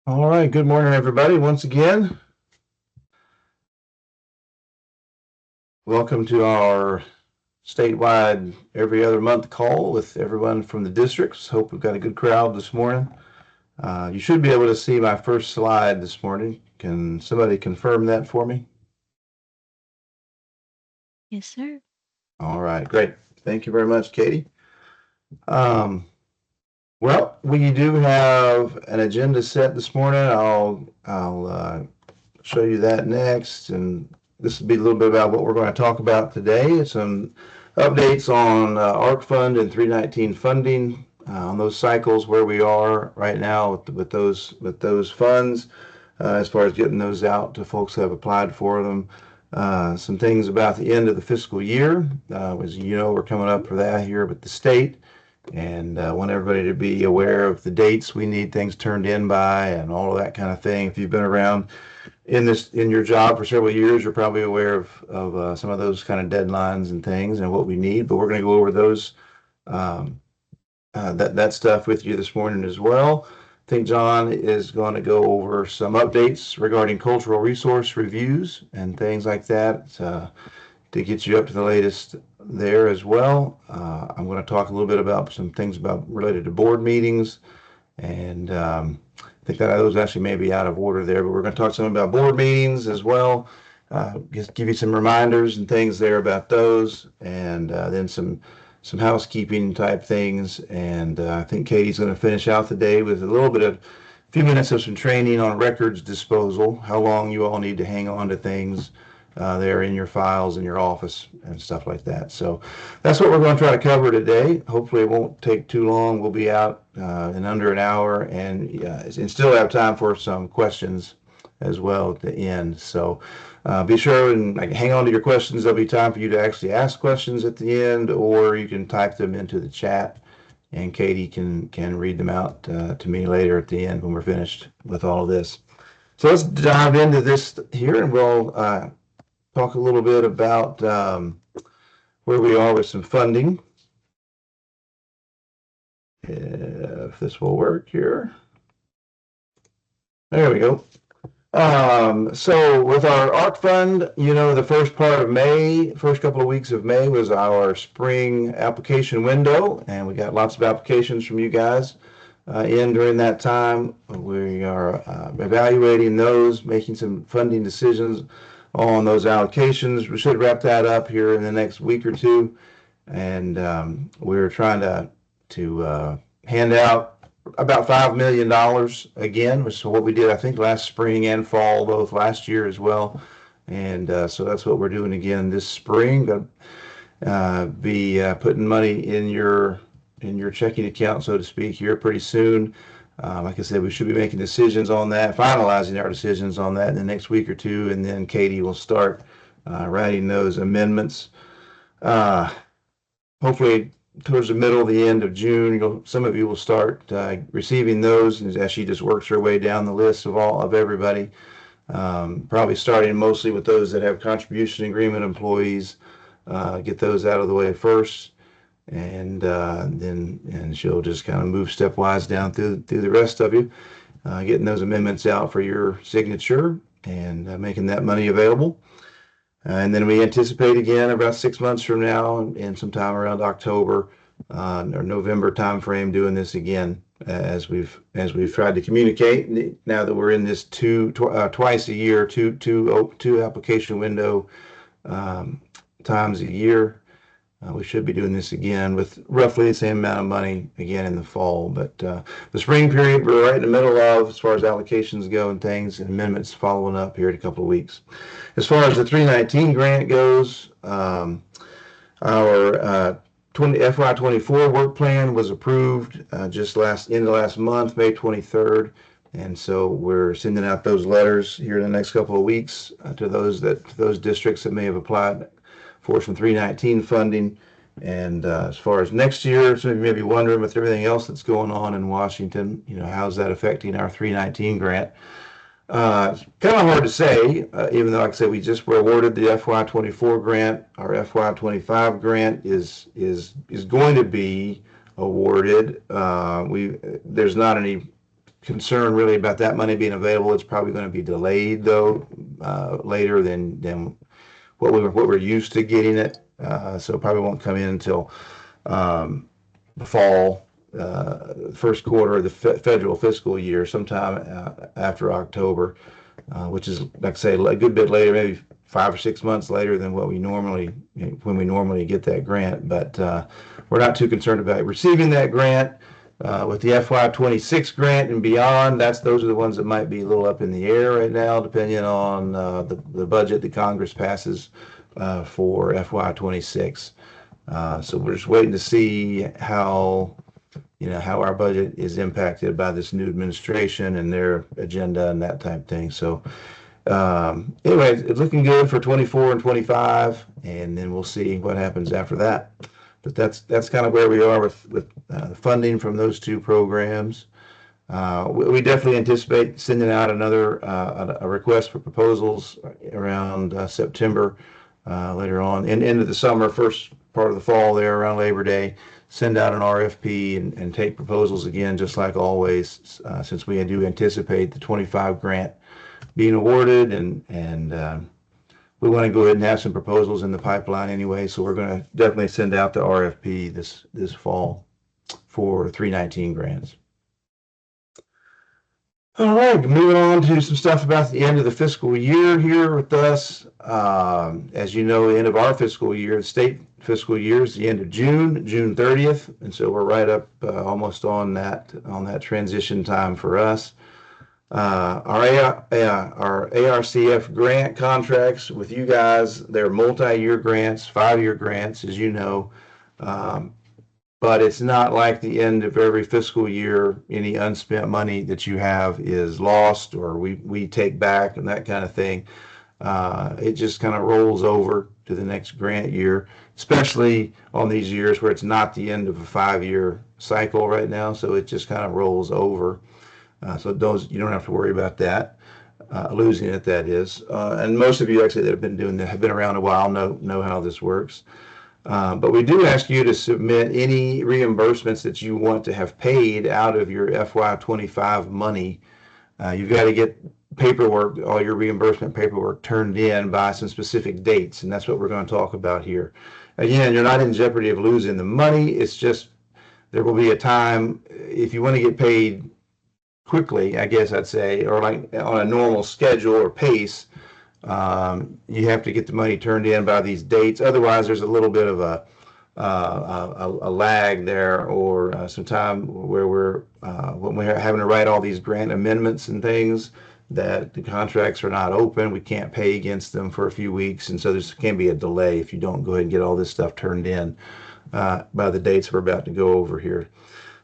All right, good morning, everybody. Once again, welcome to our statewide every other month call with everyone from the districts. Hope we've got a good crowd this morning. You should be able to see my first slide this morning. Can somebody confirm that for me? Yes, sir. All right, great. Thank you very much, Katie. Um, well, we do have an agenda set this morning. I'll show you that next, and this will be a little bit about what we're going to talk about today. Some updates on ARC Fund and 319 funding on those cycles, where we are right now with those funds, as far as getting those out to folks who have applied for them. Some things about the end of the fiscal year. As you know, we're coming up for that here with the state, and want everybody to be aware of the dates we need things turned in by and all of that kind of thing. If you've been around in your job for several years, you're probably aware of some of those kind of deadlines and things and what we need. But we're going to go over those um, that stuff with you this morning as well. I think John is going to go over some updates regarding cultural resource reviews and things like that to get you up to the latest there as well. I'm going to talk a little bit about some things about related to board meetings, and I think that those actually may be out of order there, but we're going to talk some about board meetings as well. Just give you some reminders and things there about those, and then some housekeeping type things. And I think Katie's going to finish out the day with a few minutes of some training on records disposal, how long you all need to hang on to things there in your files in your office and stuff like that. So that's what we're going to try to cover today. Hopefully it won't take too long. We'll be out in under an hour, and still have time for some questions as well at the end. So be sure and hang on to your questions. There'll be time for you to actually ask questions at the end, or you can type them into the chat, and Katie can read them out to me later at the end when we're finished with all of this. So let's dive into this here, and we'll talk a little bit about where we are with some funding. If this will work here. There we go. So with our ARC fund, the first part of May, first couple of weeks of May was our spring application window, and we got lots of applications from you guys in during that time. We are evaluating those, making some funding decisions on those allocations. We should wrap that up here in the next week or two, and we're trying to hand out about $5 million again, which is what we did, I think, last spring and fall, both last year as well. And so that's what we're doing again this spring. Gonna be putting money in your checking account, so to speak, here pretty soon. Like I said, we should be making decisions on that, finalizing our decisions on that in the next week or two, and then Katie will start writing those amendments. Hopefully towards the middle of the end of June, some of you will start receiving those as she just works her way down the list of everybody. Probably starting mostly with those that have contribution agreement employees, get those out of the way first, and then she'll just kind of move stepwise down through the rest of you, getting those amendments out for your signature and making that money available. And then we anticipate again about 6 months from now, and sometime around October or November timeframe, doing this again, as we've tried to communicate. Now that we're in this twice a year, two application window times a year, we should be doing this again with roughly the same amount of money again in the fall. But the spring period, we're right in the middle of, as far as allocations go and things, and amendments following up here in a couple of weeks. As far as the 319 grant goes, our FY24 work plan was approved just end of last month, May 23rd. And so we're sending out those letters here in the next couple of weeks to those districts that may have applied for some 319 funding. And as far as next year, some of you may be wondering, with everything else that's going on in Washington, how's that affecting our 319 grant? It's kind of hard to say, even though, like I said, we just were awarded the FY24 grant. Our FY25 grant is going to be awarded. There's not any concern really about that money being available. It's probably going to be delayed though, later than what we're used to getting it. So it probably won't come in until the fall, first quarter of the federal fiscal year, sometime after October, which is, like I say, a good bit later, maybe 5 or 6 months later than when we normally get that grant. But we're not too concerned about receiving that grant. With the FY26 grant and beyond, those are the ones that might be a little up in the air right now, depending on the budget that Congress passes for FY26. So we're just waiting to see how our budget is impacted by this new administration and their agenda and that type of thing. So anyway, it's looking good for 24 and 25, and then we'll see what happens after that. But that's kind of where we are with funding from those two programs. We definitely anticipate sending out another a request for proposals around September, later on, and into the summer, first part of the fall there around Labor Day. Send out an RFP and take proposals again, just like always, since we do anticipate the 25 grant being awarded, and we want to go ahead and have some proposals in the pipeline anyway. So we're going to definitely send out the RFP this fall for 319 grants. All right, moving on to some stuff about the end of the fiscal year here with us. As you know, the end of our fiscal year, the state fiscal year, is the end of June 30th, and so we're right up almost on that transition time for us. Our ARCF grant contracts with you guys, they're multi-year grants, 5-year grants, as you know. But it's not like the end of every fiscal year, any unspent money that you have is lost or we take back and that kind of thing. It just kind of rolls over to the next grant year, especially on these years where it's not the end of a 5-year cycle right now. So it just kind of rolls over. So you don't have to worry about that, losing it, that is. And most of you actually that have been around a while know how this works. But we do ask you to submit any reimbursements that you want to have paid out of your FY25 money. You've got to get paperwork, all your reimbursement paperwork, turned in by some specific dates, and that's what we're going to talk about here. Again, you're not in jeopardy of losing the money. It's just there will be a time, if you want to get paid quickly, I guess I'd say, or like on a normal schedule or pace, you have to get the money turned in by these dates. Otherwise, there's a little bit of a lag there, or some time where when we're having to write all these grant amendments and things, that the contracts are not open. We can't pay against them for a few weeks, and so there can be a delay if you don't go ahead and get all this stuff turned in by the dates we're about to go over here.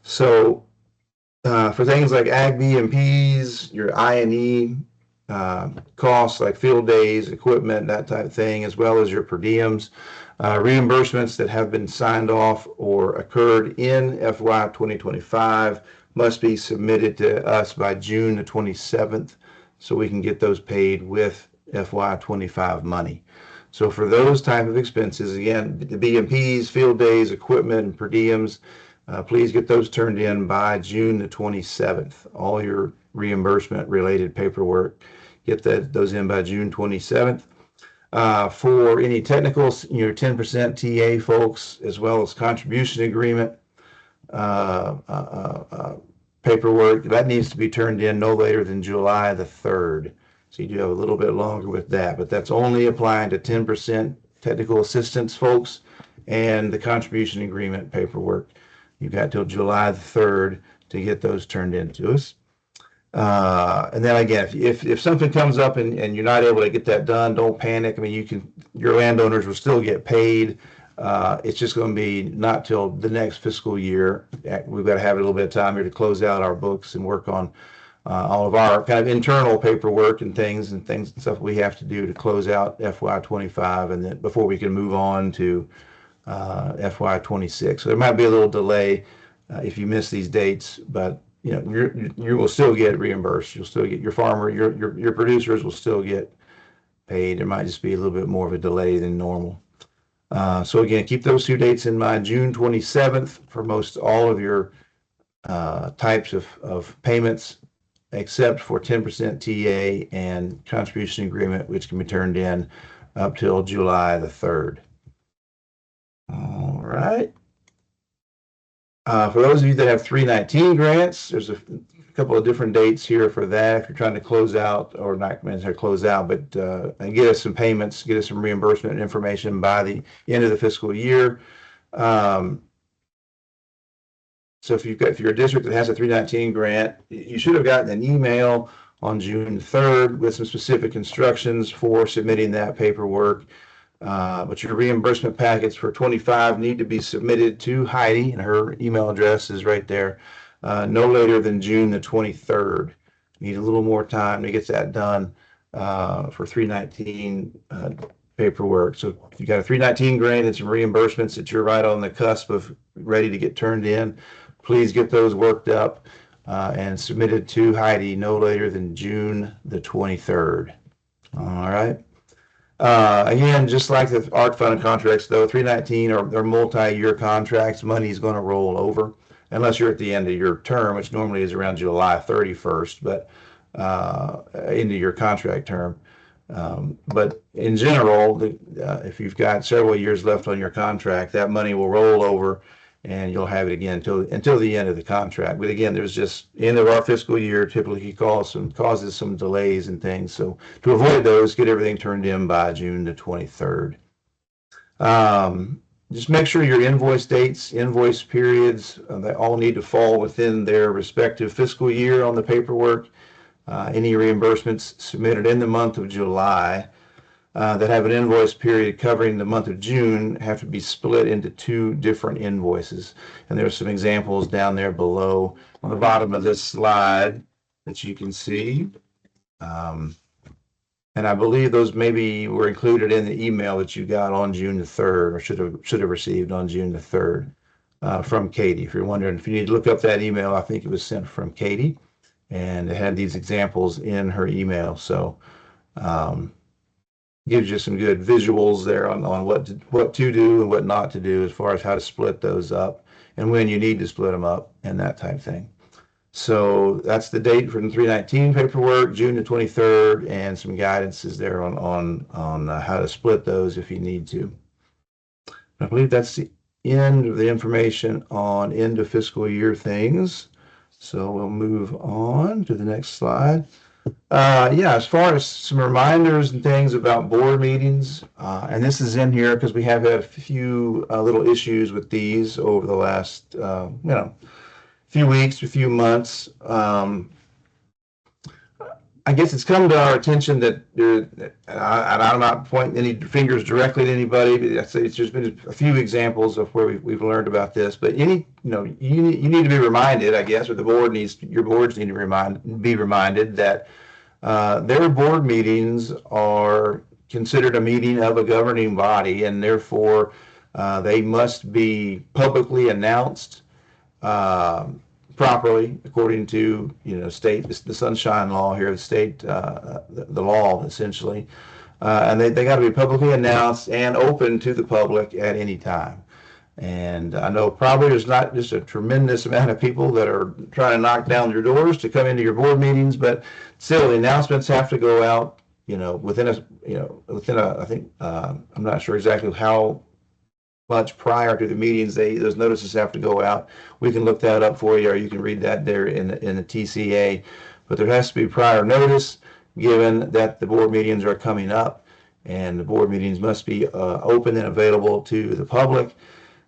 So for things like Ag BMPs, your I&E costs like field days, equipment, that type of thing, as well as your per diems, reimbursements that have been signed off or occurred in FY 2025 must be submitted to us by June the 27th, so we can get those paid with FY 25 money. So for those type of expenses, again, the BMPs, field days, equipment, and per diems, please get those turned in by June the 27th. All your reimbursement related paperwork, get those in by June 27th. For any technical, your 10% TA folks, as well as contribution agreement paperwork, that needs to be turned in no later than July the 3rd. So you do have a little bit longer with that, but that's only applying to 10% technical assistance folks and the contribution agreement paperwork. You've got till July the 3rd to get those turned in to us. And then again, if something comes up and you're not able to get that done, don't panic. I mean, your landowners will still get paid. It's just going to be not till the next fiscal year. We've got to have a little bit of time here to close out our books and work on all of our kind of internal paperwork and things and stuff we have to do to close out FY25, and then before we can move on to FY26. So there might be a little delay if you miss these dates, but you will still get reimbursed. You'll still get your farmer, your producers will still get paid. There might just be a little bit more of a delay than normal. So again, keep those two dates in mind. June 27th for most all of your types of payments, except for 10% TA and contribution agreement, which can be turned in up till July the 3rd. All right. For those of you that have 319 grants, there's a couple of different dates here for that. If you're trying to close out, or not necessarily close out, but get us some payments, get us some reimbursement information by the end of the fiscal year. So if you're a district that has a 319 grant, you should have gotten an email on June 3rd with some specific instructions for submitting that paperwork. But your reimbursement packets for 25 need to be submitted to Heidi, and her email address is right there, no later than June the 23rd. Need a little more time to get that done for 319 paperwork. So if you got a 319 grant and some reimbursements that you're right on the cusp of ready to get turned in, please get those worked up and submitted to Heidi no later than June the 23rd. All right. Again, just like the ARC funded contracts, though, 319 are multi-year contracts. Money is going to roll over unless you're at the end of your term, which normally is around July 31st, but into your contract term. But in general, if you've got several years left on your contract, that money will roll over and you'll have it again until the end of the contract. But again, there's just end of our fiscal year typically causes some delays and things. So to avoid those, get everything turned in by June the 23rd. Just make sure your invoice dates, invoice periods, they all need to fall within their respective fiscal year on the paperwork. Any reimbursements submitted in the month of July that have an invoice period covering the month of June have to be split into 2 different invoices. And there are some examples down there below on the bottom of this slide that you can see. And I believe those maybe were included in the email that you got on June the 3rd, or should have received on June the 3rd from Katie. If you're wondering, if you need to look up that email, I think it was sent from Katie, and it had these examples in her email. So gives you some good visuals there on what to do and what not to do as far as how to split those up and when you need to split them up and that type of thing. So that's the date for the 319 paperwork, June the 23rd, and some guidance is there on how to split those if you need to. I believe that's the end of the information on end of fiscal year things. So we'll move on to the next slide. Yeah, as far as some reminders and things about board meetings, and this is in here because we have had a few little issues with these over the last, few weeks, a few months. I guess it's come to our attention that I'm not pointing any fingers directly to anybody, but I'd say there's been a few examples of where we've learned about this. But you need to be reminded, I guess, or your boards need to be reminded that their board meetings are considered a meeting of a governing body, and therefore they must be publicly announced properly according to the sunshine law here, the law essentially, and they got to be publicly announced and open to the public at any time. And I know probably there's not just a tremendous amount of people that are trying to knock down your doors to come into your board meetings, but still the announcements have to go out within a I think I'm not sure exactly how much prior to the meetings those notices have to go out. We can look that up for you, or you can read that there in the TCA. But there has to be prior notice given that the board meetings are coming up, and the board meetings must be open and available to the public.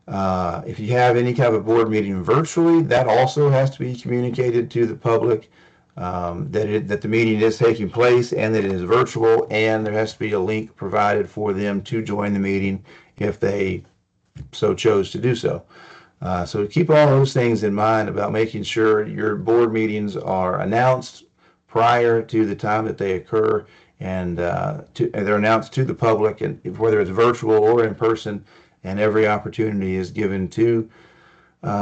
If you have any kind of a board meeting virtually, that also has to be communicated to the public, that the meeting is taking place and that it is virtual, and there has to be a link provided for them to join the meeting if they so chose to do so. So keep all those things in mind about making sure your board meetings are announced prior to the time that they occur, and they're announced to the public, and whether it's virtual or in person, and every opportunity is given to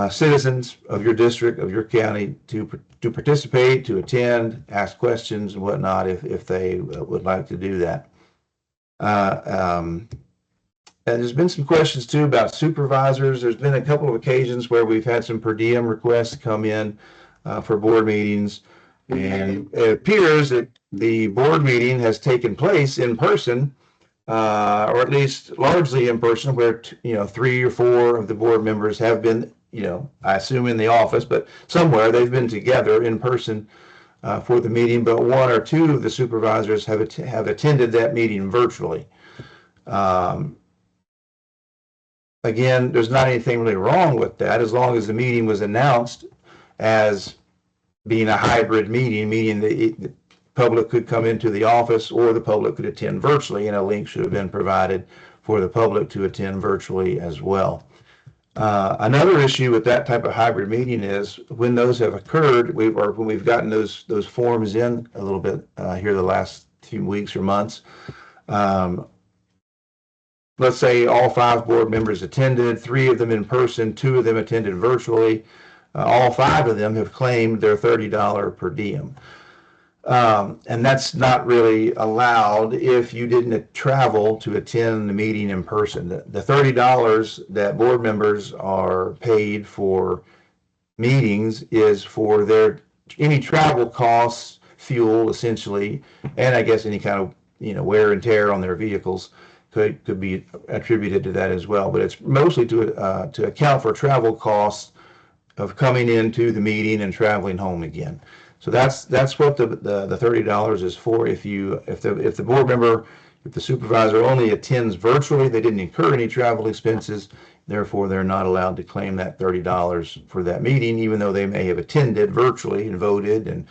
citizens of your district, of your county, to participate, to attend, ask questions and whatnot if they would like to do that. And there's been some questions too about supervisors. There's been a couple of occasions where we've had some per diem requests come in for board meetings. And it appears that the board meeting has taken place in person, or at least largely in person, where 3 or 4 of the board members have been, I assume in the office, but somewhere they've been together in person for the meeting. But 1 or 2 of the supervisors have attended that meeting virtually. Again, there's not anything really wrong with that, as long as the meeting was announced as being a hybrid meeting, meaning the public could come into the office or the public could attend virtually, and a link should have been provided for the public to attend virtually as well. Another issue with that type of hybrid meeting is when those have occurred, when we've gotten those forms in a little bit here the last few weeks or months. Let's say all 5 board members attended, 3 of them in person, 2 of them attended virtually. All 5 of them have claimed their $30 per diem. And that's not really allowed if you didn't travel to attend the meeting in person. The $30 that board members are paid for meetings is for any travel costs, fuel essentially, and I guess any kind of wear and tear on their vehicles could be attributed to that as well. But it's mostly to account for travel costs of coming into the meeting and traveling home again. So that's what the $30 is for. If the board member, if the supervisor only attends virtually, they didn't incur any travel expenses, therefore they're not allowed to claim that $30 for that meeting, even though they may have attended virtually and voted and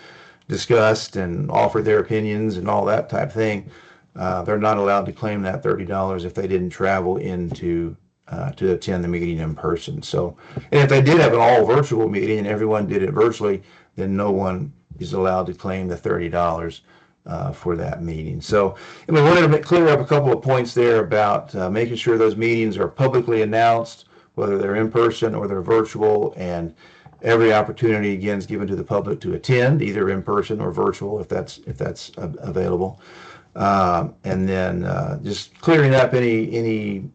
discussed and offered their opinions and all that type of thing. They're not allowed to claim that $30 if they didn't travel to attend the meeting in person. So, and if they did have an all virtual meeting and everyone did it virtually, then no one is allowed to claim the $30 for that meeting. So, and we wanted to clear up a couple of points there about making sure those meetings are publicly announced, whether they're in person or they're virtual, and every opportunity again is given to the public to attend, either in person or virtual, if that's available. And then just clearing up any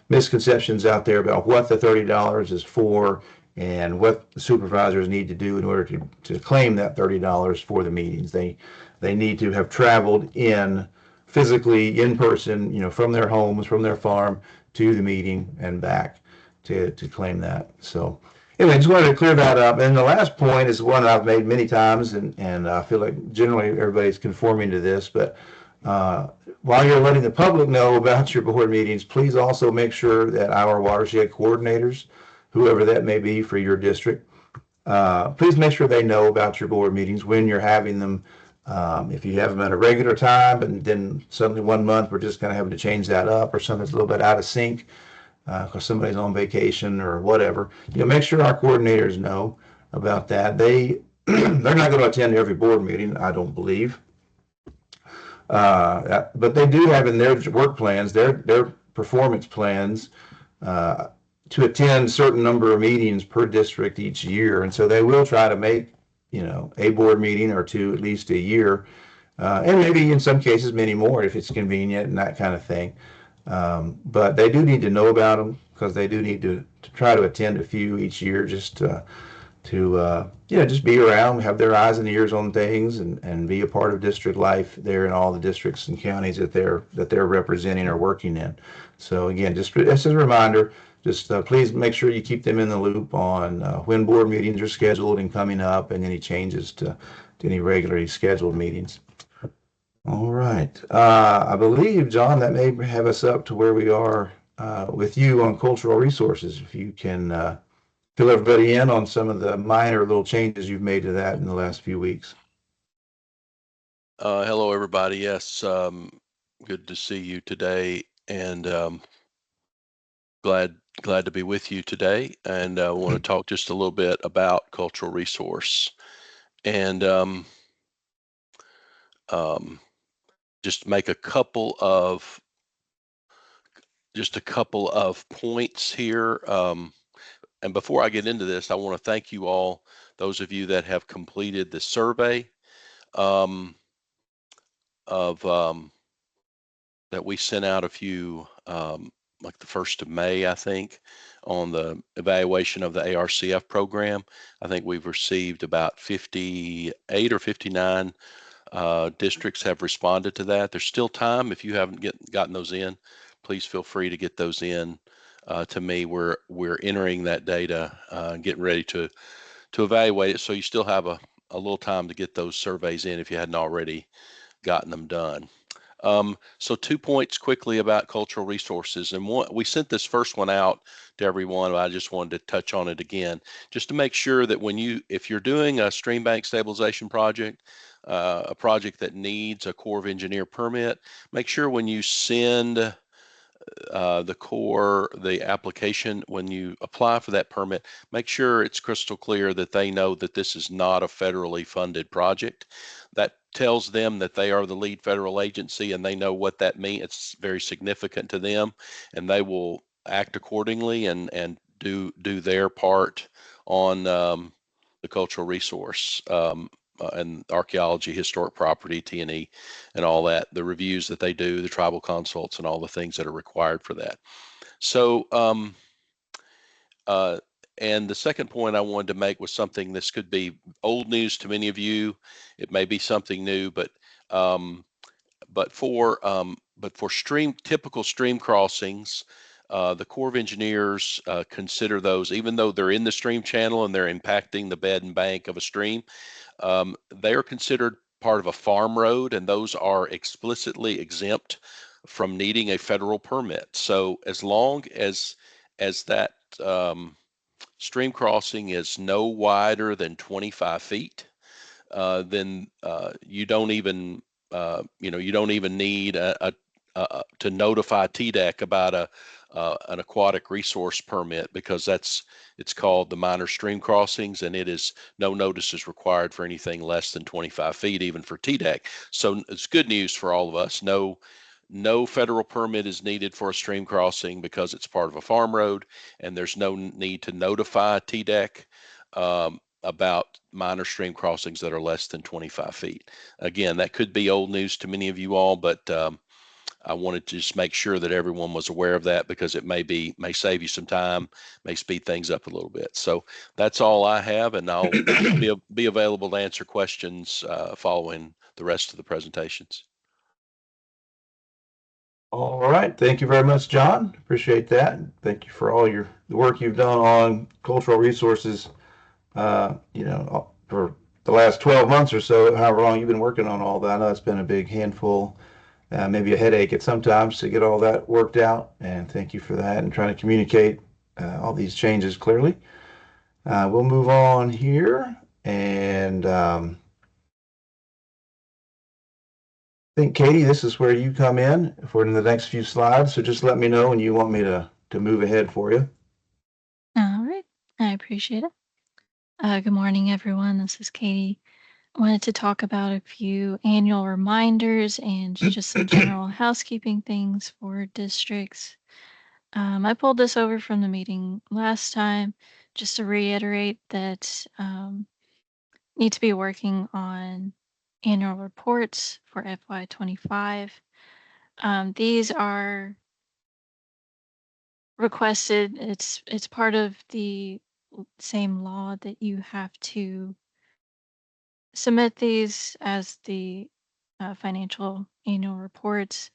misconceptions out there about what the $30 is for and what the supervisors need to do in order to claim that $30 for the meetings. They need to have traveled physically in person, from their homes, from their farm to the meeting and back to claim that. So anyway, just wanted to clear that up. And the last point is one I've made many times, and I feel like generally everybody's conforming to this, but while you're letting the public know about your board meetings, please also make sure that our watershed coordinators, whoever that may be for your district, please make sure they know about your board meetings when you're having them. If you have them at a regular time, and then suddenly one month we're just kind of having to change that up, or something's a little bit out of sync because somebody's on vacation or whatever, make sure our coordinators know about that. They're not going to attend every board meeting, I don't believe. But they do have in their work plans, their performance plans, to attend a certain number of meetings per district each year. And so they will try to make, a board meeting or 2 at least a year, and maybe in some cases many more if it's convenient and that kind of thing. But they do need to know about them because they do need to try to attend a few each year just to just be around, have their eyes and ears on things, and be a part of district life there in all the districts and counties that they're representing or working in. So again, just as a reminder, just please make sure you keep them in the loop on when board meetings are scheduled and coming up, and any changes to any regularly scheduled meetings. All right. I believe, John, that may have us up to where we are with you on cultural resources. If you can fill everybody in on some of the minor little changes you've made to that in the last few weeks. Hello, everybody. Yes, good to see you today, and glad to be with you today. And I want to talk just a little bit about cultural resource, and just make a couple of points here. And before I get into this, I want to thank you all, those of you that have completed the survey that we sent out a few like the 1st of May, I think, on the evaluation of the ARCF program. I think we've received about 58 or 59 districts have responded to that. There's still time. If you haven't gotten those in, please feel free to get those in to me. We're entering that data and getting ready to evaluate it. So you still have a little time to get those surveys in if you hadn't already gotten them done. So 2 points quickly about cultural resources. And one, we sent this first one out to everyone, but I just wanted to touch on it again, just to make sure that if you're doing a stream bank stabilization project, a project that needs a Corps of Engineer permit, make sure when you send the Corps, the application, when you apply for that permit, make sure it's crystal clear that they know that this is not a federally funded project. That tells them that they are the lead federal agency and they know what that means. It's very significant to them, and they will act accordingly and do their part on the cultural resource and archaeology, historic property, T&E, and all that, the reviews that they do, the tribal consults, and all the things that are required for that. So, and the second point I wanted to make was something this could be old news to many of you. It may be something new, um, for typical stream crossings, the Corps of Engineers consider those, even though they're in the stream channel and they're impacting the bed and bank of a stream, they are considered part of a farm road, and those are explicitly exempt from needing a federal permit. So as long as that stream crossing is no wider than 25 feet, then you don't even you don't even need to notify TDEC about an aquatic resource permit, because it's called the minor stream crossings, and it is no notice is required for anything less than 25 feet, even for TDEC. So it's good news for all of us. No federal permit is needed for a stream crossing because it's part of a farm road, and there's no need to notify TDEC about minor stream crossings that are less than 25 feet. Again, that could be old news to many of you all, but I wanted to just make sure that everyone was aware of that, because it may save you some time, may speed things up a little bit. So that's all I have, and I'll be available to answer questions following the rest of the presentations. All right. Thank you very much, John. Appreciate that. Thank you for all the work you've done on cultural resources, for the last 12 months or so, however long you've been working on all that. I know it's been a big handful, maybe a headache at sometimes to get all that worked out. And thank you for that and trying to communicate all these changes clearly. We'll move on here, and I think, Katie, this is where you come in for the next few slides. So just let me know when you want me to move ahead for you. All right, I appreciate it. Good morning, everyone. This is Katie. I wanted to talk about a few annual reminders and just some general housekeeping things for districts. I pulled this over from the meeting last time just to reiterate that need to be working on annual reports for FY25. These are requested. It's part of the same law that you have to submit these as the financial annual reports.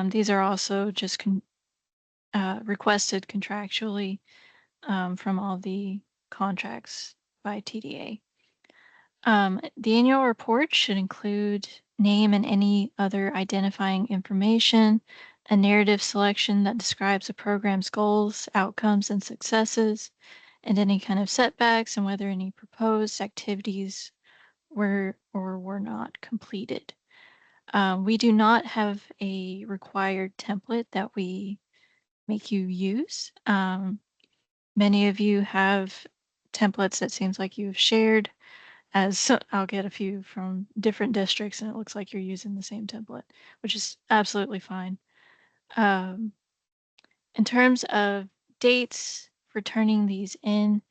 These are also just requested contractually from all the contracts by TDA. The annual report should include name and any other identifying information, a narrative selection that describes the program's goals, outcomes, and successes, and any kind of setbacks, and whether any proposed activities were or were not completed. We do not have a required template that we make you use. Many of you have templates that seems like you've shared, as I'll get a few from different districts and it looks like you're using the same template, which is absolutely fine. In terms of dates for turning these in,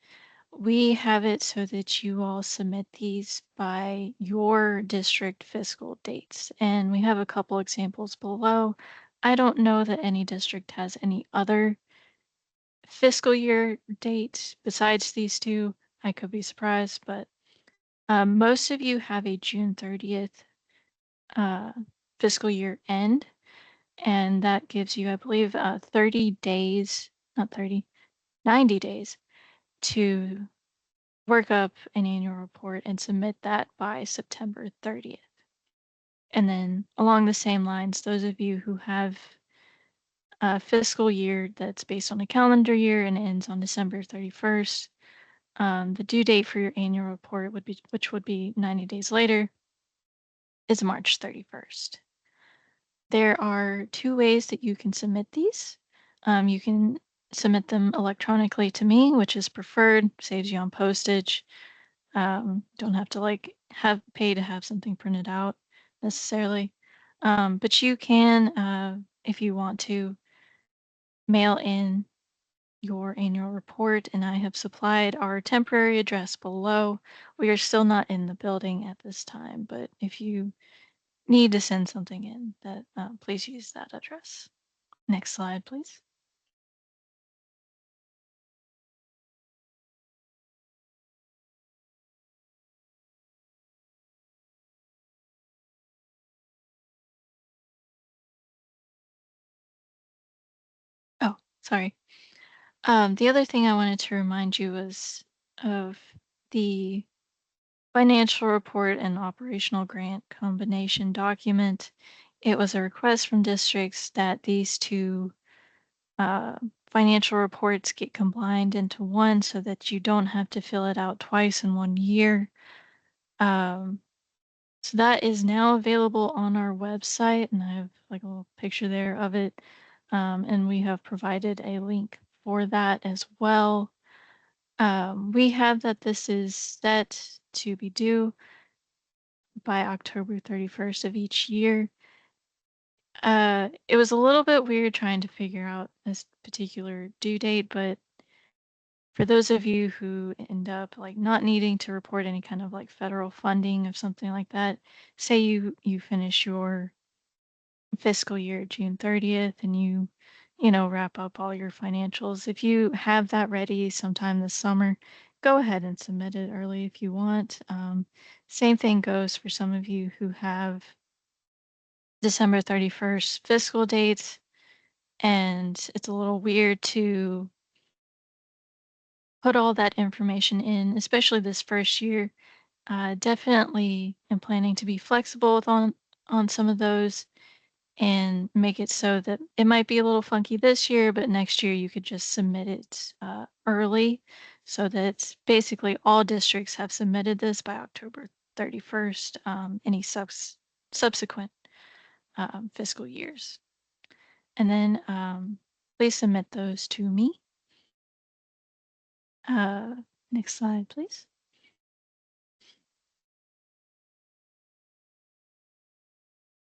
we have it so that you all submit these by your district fiscal dates. And we have a couple examples below I don't know that any district has any other fiscal year date besides these two. I could be surprised, but most of you have a June 30th uh, fiscal year end, and that gives you, I believe, 30 days, not 30, 90 days to work up an annual report and submit that by September 30th. And then along the same lines, those of you who have a fiscal year that's based on a calendar year and ends on December 31st, the due date for your annual report would be, which would be 90 days later, is March 31st. There are two ways that you can submit these. You can submit them electronically to me, which is preferred, saves you on postage. Don't have to like have pay to have something printed out necessarily. But you can, if you want to, mail in your annual report, and I have supplied our temporary address below. We are still not in the building at this time, but if you need to send something in, that please use that address. Next slide, please. Oh, sorry. The other thing I wanted to remind you was of the financial report and operational grant combination document. It was a request from districts that these two uh, financial reports get combined into one so that you don't have to fill it out twice in 1 year. Um, so that is now available on our website, and I have like a little picture there of it. And we have provided a link for that as well. We have that this is set to be due by October 31st of each year. It was a little bit weird trying to figure out this particular due date, but for those of you who end up like not needing to report any kind of like federal funding of something like that, say you finish your fiscal year June 30th and you know wrap up all your financials. If you have that ready sometime this summer, go ahead and submit it early if you want. Same thing goes for some of you who have December 31st fiscal dates, and it's a little weird to put all that information in, especially this first year. Definitely am planning to be flexible with on some of those and make it so that it might be a little funky this year, but next year you could just submit it early so that basically all districts have submitted this by October 31st, any subsequent fiscal years. And then please submit those to me. Uh, Next slide, please.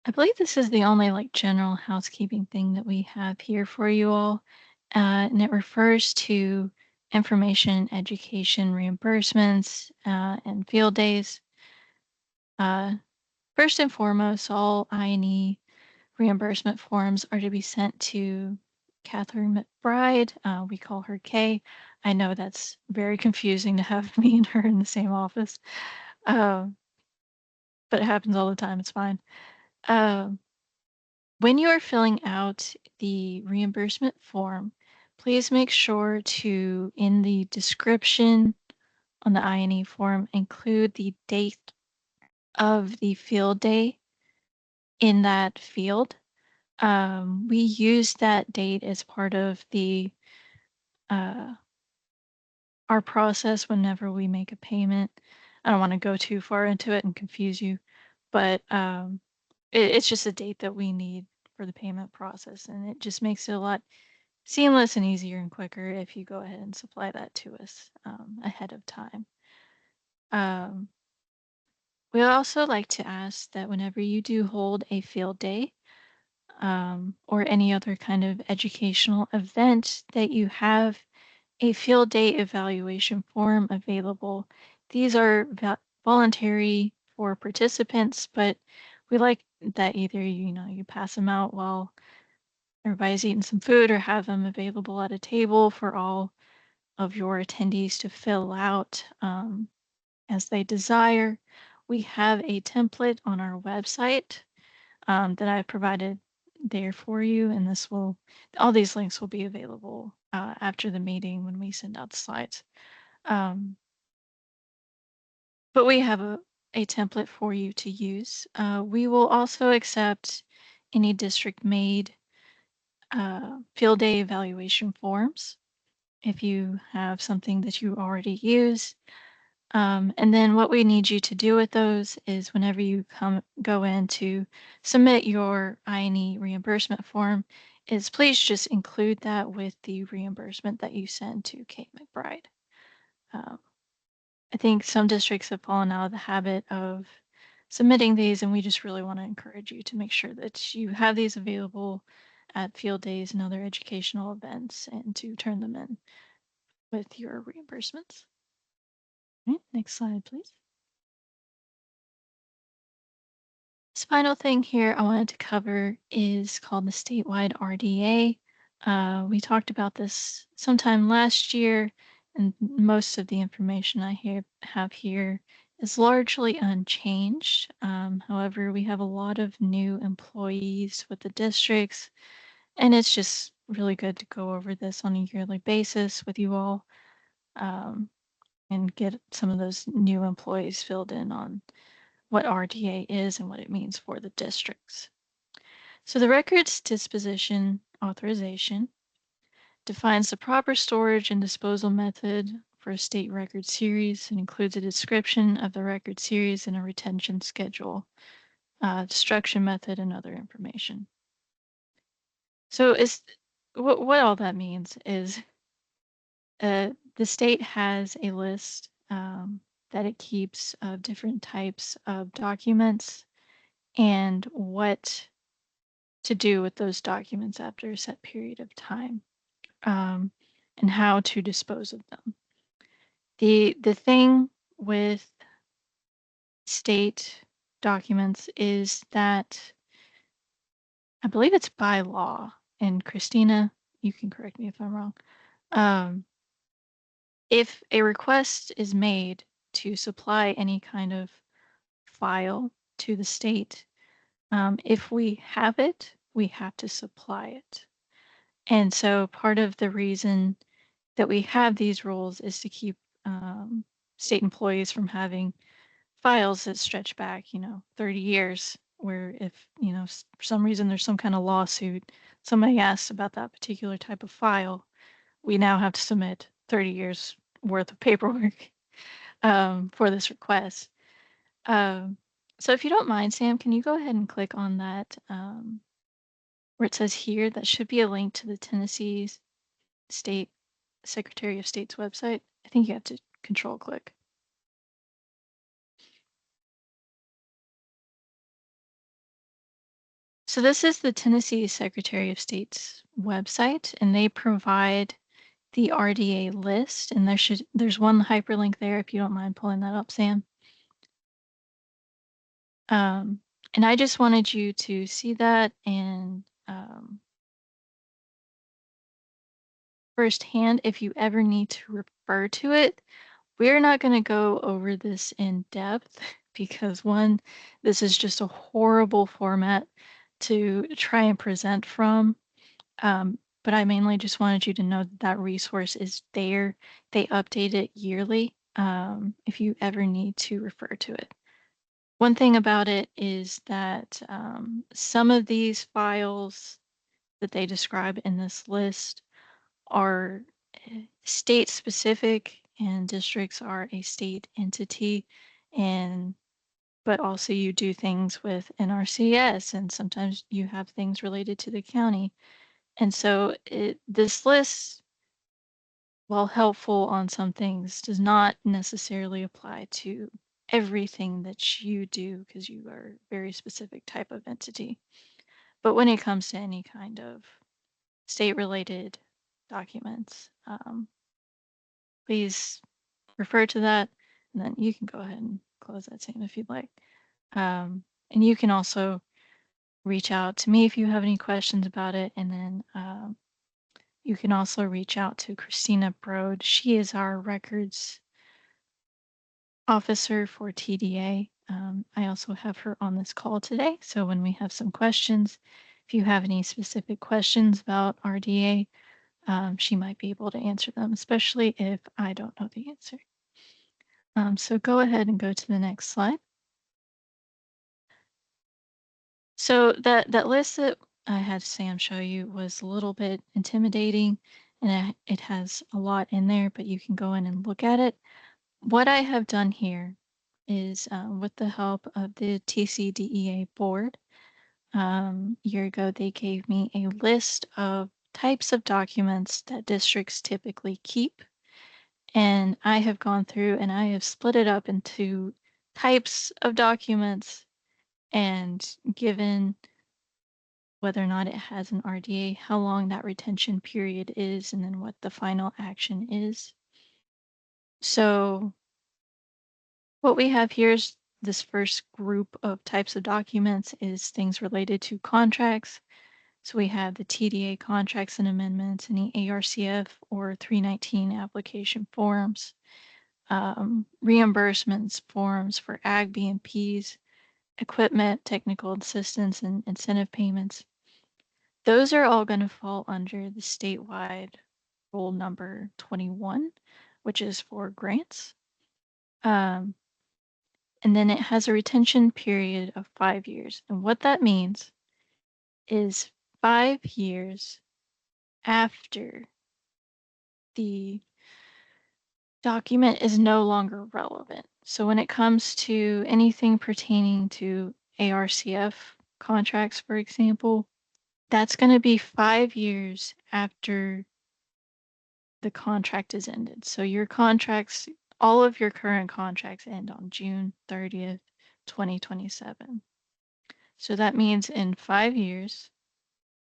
I believe this is the only like general housekeeping thing that we have here for you all. And it refers to information, education, reimbursements, and field days. First and foremost, all I&E reimbursement forms are to be sent to Catherine McBride. We call her Kay. I know that's very confusing to have me and her in the same office, uh, but it happens all the time. It's fine. Um, When you are filling out the reimbursement form, please make sure to, in the description on the I&E form, include the date of the field day in that field. We use that date as part of the uh, our process whenever we make a payment. I don't want to go too far into it and confuse you, but it's just a date that we need for the payment process, and it just makes it a lot seamless and easier and quicker if you go ahead and supply that to us ahead of time. Um, we also like to ask that whenever you do hold a field day or any other kind of educational event, that you have a field day evaluation form available. These are voluntary for participants, but we like that either you know you pass them out while everybody's eaten some food, or have them available at a table for all of your attendees to fill out as they desire. We have a template on our website that I've provided there for you, and all these links will be available after the meeting when we send out the slides. But we have a template for you to use. We will also accept any district-made field day evaluation forms if you have something that you already use. And then what we need you to do with those is whenever you go in to submit your I&E reimbursement form, is please just include that with the reimbursement that you send to Kate McBride. I think some districts have fallen out of the habit of submitting these, and we just really want to encourage you to make sure that you have these available at field days and other educational events, and to turn them in with your reimbursements. Right, next slide, please. This final thing here I wanted to cover is called the statewide RDA. We talked about this sometime last year, and most of the information I have here is largely unchanged. However, we have a lot of new employees with the districts, and it's just really good to go over this on a yearly basis with you all, and get some of those new employees filled in on what RDA is and what it means for the districts. So the records disposition authorization defines the proper storage and disposal method for a state record series and includes a description of the record series and a retention schedule, destruction method, and other information. So what all that means is the state has a list that it keeps of different types of documents and what to do with those documents after a set period of time, and how to dispose of them. The thing with state documents is that I believe it's by law, and Christina, you can correct me if I'm wrong. If a request is made to supply any kind of file to the state, if we have it, we have to supply it. And so part of the reason that we have these rules is to keep state employees from having files that stretch back, 30 years, where if, for some reason there's some kind of lawsuit, somebody asks about that particular type of file, we now have to submit 30 years worth of paperwork for this request. So if you don't mind, Sam, can you go ahead and click on that where it says here? That should be a link to the Tennessee State Secretary of State's website. I think you have to control click. So this is the Tennessee Secretary of State's website, and they provide the RDA list, and there's one hyperlink there if you don't mind pulling that up, Sam. And I just wanted you to see that and firsthand. If you ever need to refer to it, we're not going to go over this in depth because one, this is just a horrible format to try and present from. But I mainly just wanted you to know that that resource is there. They update it yearly if you ever need to refer to it. One thing about it is that some of these files that they describe in this list are state specific, and districts are a state entity, but also you do things with NRCS, and sometimes you have things related to the county. And so this list, while helpful on some things, does not necessarily apply to everything that you do because you are a very specific type of entity. But when it comes to any kind of state-related documents, please refer to that, and then you can go ahead and close that same if you'd like. And you can also reach out to me if you have any questions about it. And then you can also reach out to Christina Brode. She is our records officer for TDA. I also have her on this call today. So when we have some questions, if you have any specific questions about RDA, she might be able to answer them, especially if I don't know the answer. So go ahead and go to the next slide. So that list that I had Sam show you was a little bit intimidating, and it has a lot in there, but you can go in and look at it. What I have done here is with the help of the TCDEA board, a year ago, they gave me a list of types of documents that districts typically keep. And I have gone through and I have split it up into types of documents and given whether or not it has an RDA, how long that retention period is, and then what the final action is. So what we have here is this first group of types of documents is things related to contracts. So we have the TDA contracts and amendments, any ARCF or 319 application forms, reimbursements forms for ag BMPs, equipment, technical assistance, and incentive payments. Those are all going to fall under the statewide rule number 21, which is for grants. And then it has a retention period of 5 years. And what that means is 5 years after the document is no longer relevant. So when it comes to anything pertaining to ARCF contracts, for example, that's going to be 5 years after the contract is ended. So your contracts, all of your current contracts end on June 30th, 2027. So that means in 5 years,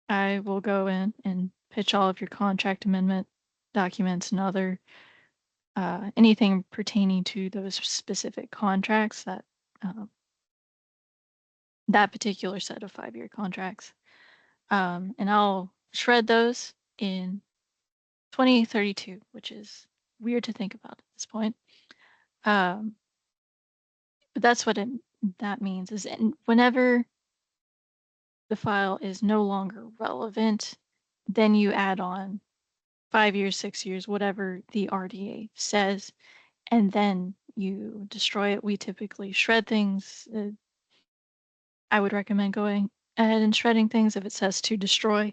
I will go in and pitch all of your contract amendment documents and other anything pertaining to those specific contracts that particular set of 5-year contracts. And I'll shred those in 2032, which is weird to think about at this point. But that's what that means is whenever the file is no longer relevant, then you add on 5 years, 6 years, whatever the RDA says, and then you destroy it. We typically shred things. I would recommend going ahead and shredding things if it says to destroy,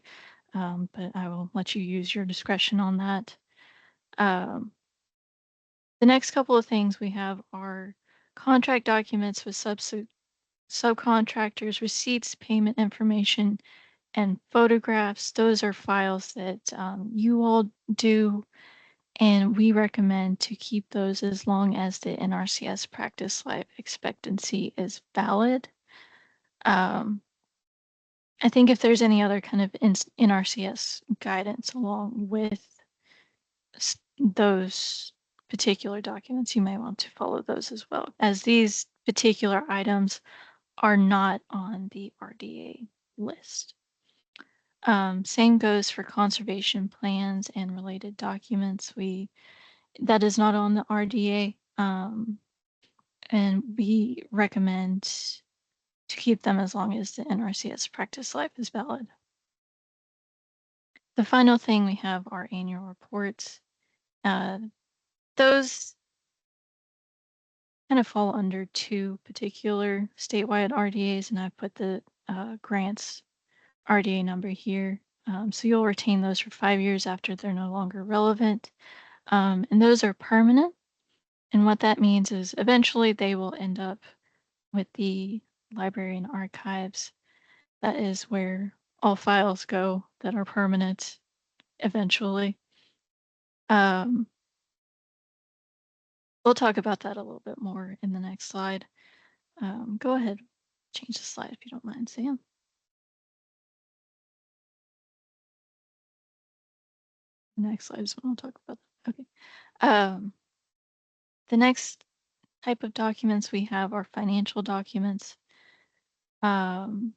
but I will let you use your discretion on that. The next couple of things we have are contract documents with subcontractors, receipts, payment information, and photographs. Those are files that you all do, and we recommend to keep those as long as the NRCS practice life expectancy is valid. I think if there's any other kind of NRCS guidance along with those particular documents, you may want to follow those as well, as these particular items are not on the RDA list. Same goes for conservation plans and related documents. That is not on the RDA, and we recommend to keep them as long as the NRCS practice life is valid. The final thing we have are annual reports. Those kind of fall under 2 particular statewide RDAs, and I've put the grants RDA number here. So you'll retain those for 5 years after they're no longer relevant. And those are permanent. And what that means is eventually they will end up with the library and archives. That is where all files go that are permanent eventually. We'll talk about that a little bit more in the next slide. Go ahead, change the slide if you don't mind, Sam. The next slide is when I'll talk about that. Okay. The next type of documents we have are financial documents. And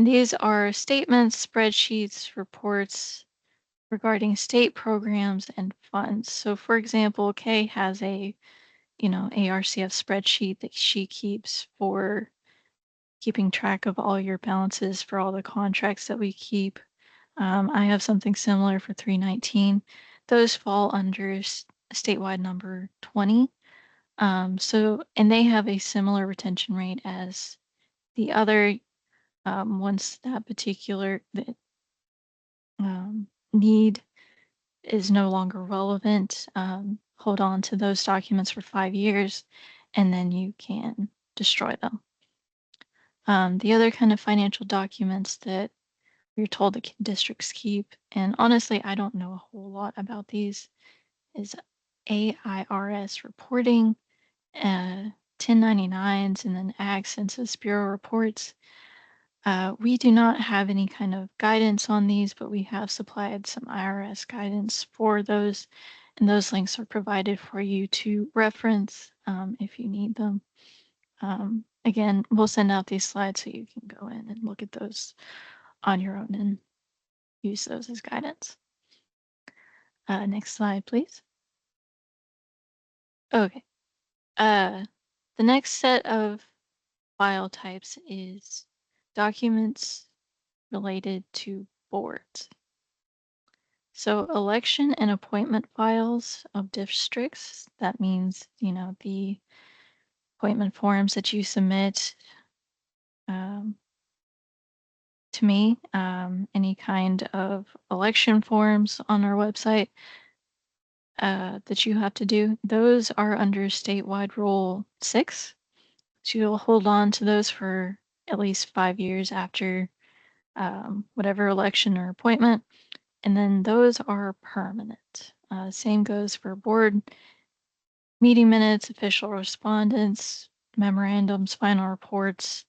And these are statements, spreadsheets, reports regarding state programs and funds. So for example, Kay has a, ARCF spreadsheet that she keeps for keeping track of all your balances for all the contracts that we keep. I have something similar for 319. Those fall under statewide number 20. And they have a similar retention rate as the other. Once that particular need is no longer relevant, hold on to those documents for 5 years, and then you can destroy them. The other kind of financial documents that we're told the districts keep, and honestly, I don't know a whole lot about these, is AIRS reporting, 1099s, and then Ag Census Bureau reports. We do not have any kind of guidance on these, but we have supplied some IRS guidance for those, and those links are provided for you to reference if you need them. Again, we'll send out these slides so you can go in and look at those on your own and use those as guidance. Next slide, please. Okay. The next set of file types is documents related to boards. So election and appointment files of districts, that means, the appointment forms that you submit um, to me, any kind of election forms on our website that you have to do, those are under statewide rule 6. So you'll hold on to those for at least 5 years after whatever election or appointment. And then those are permanent. Same goes for board meeting minutes, official respondents, memorandums, final reports,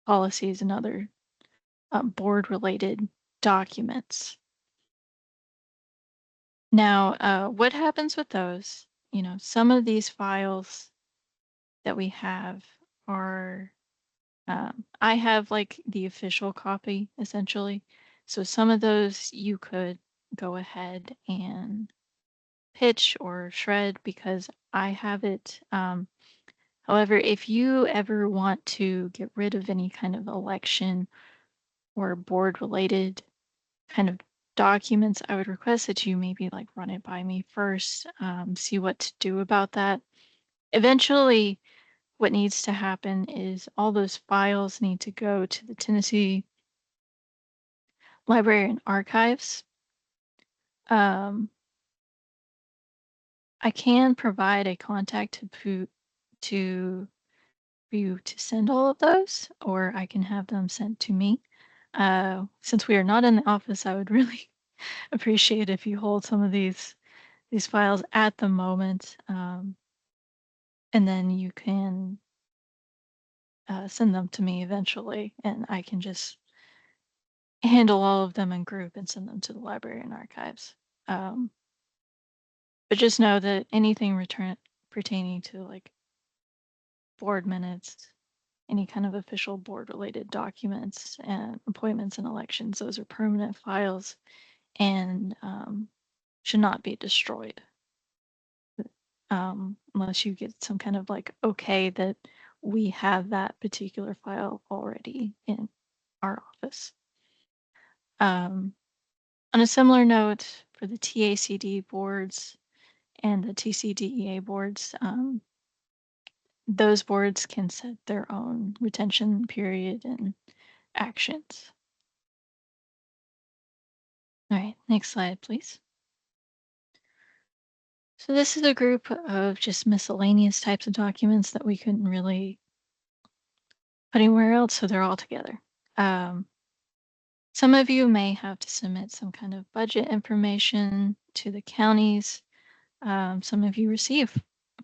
policies, and other board-related documents. Now, what happens with those? Some of these files that we have are, I have like the official copy essentially. So some of those you could go ahead and pitch or shred because I have it. However, if you ever want to get rid of any kind of election or board related kind of documents, I would request that you maybe like run it by me first, see what to do about that. Eventually, what needs to happen is all those files need to go to the Tennessee Library and Archives. I can provide a contact to for you to send all of those, or I can have them sent to me. Since we are not in the office, I would really appreciate if you hold some of these files at the moment, and then you can send them to me eventually, and I can just handle all of them in group and send them to the library and archives. But just know that anything pertaining to like board minutes, any kind of official board related documents and appointments and elections, those are permanent files and should not be destroyed unless you get some kind of like okay that we have that particular file already in our office. On a similar note, for the TACD boards and the TCDEA boards, those boards can set their own retention period and actions. All right, next slide, please. So this is a group of just miscellaneous types of documents that we couldn't really put anywhere else, so they're all together. Some of you may have to submit some kind of budget information to the counties. Some of you receive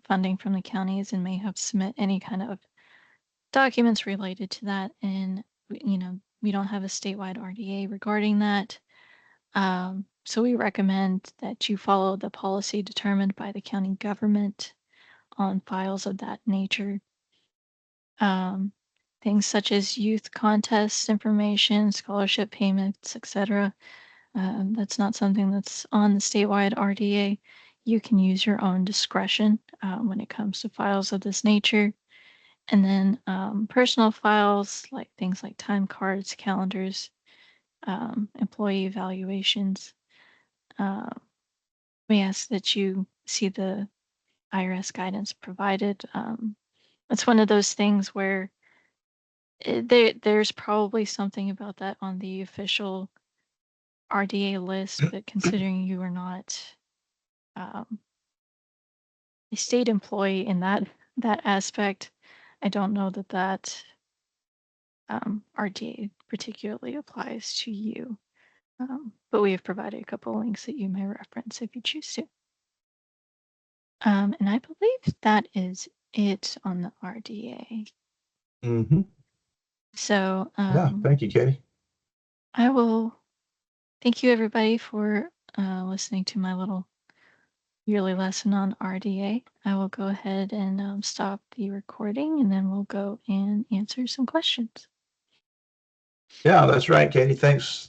funding from the counties and may have to submit any kind of documents related to that. And, we don't have a statewide RDA regarding that. So we recommend that you follow the policy determined by the county government on files of that nature. things such as youth contests information, scholarship payments, etc. That's not something that's on the statewide RDA. You can use your own discretion when it comes to files of this nature. And then personal files, like things like time cards, calendars, employee evaluations. Uh, we ask that you see the IRS guidance provided. It's one of those things where there's probably something about that on the official RDA list, but considering you are not um, a state employee in that aspect, I don't know that RDA particularly applies to you. But we have provided a couple links that you may reference if you choose to. And I believe that is it on the RDA. Mm-hmm. So Yeah, thank you, Katie. I will thank you everybody for listening to my little yearly lesson on RDA. I will go ahead and stop the recording and then we'll go and answer some questions. Yeah, that's right, Katie. Thanks.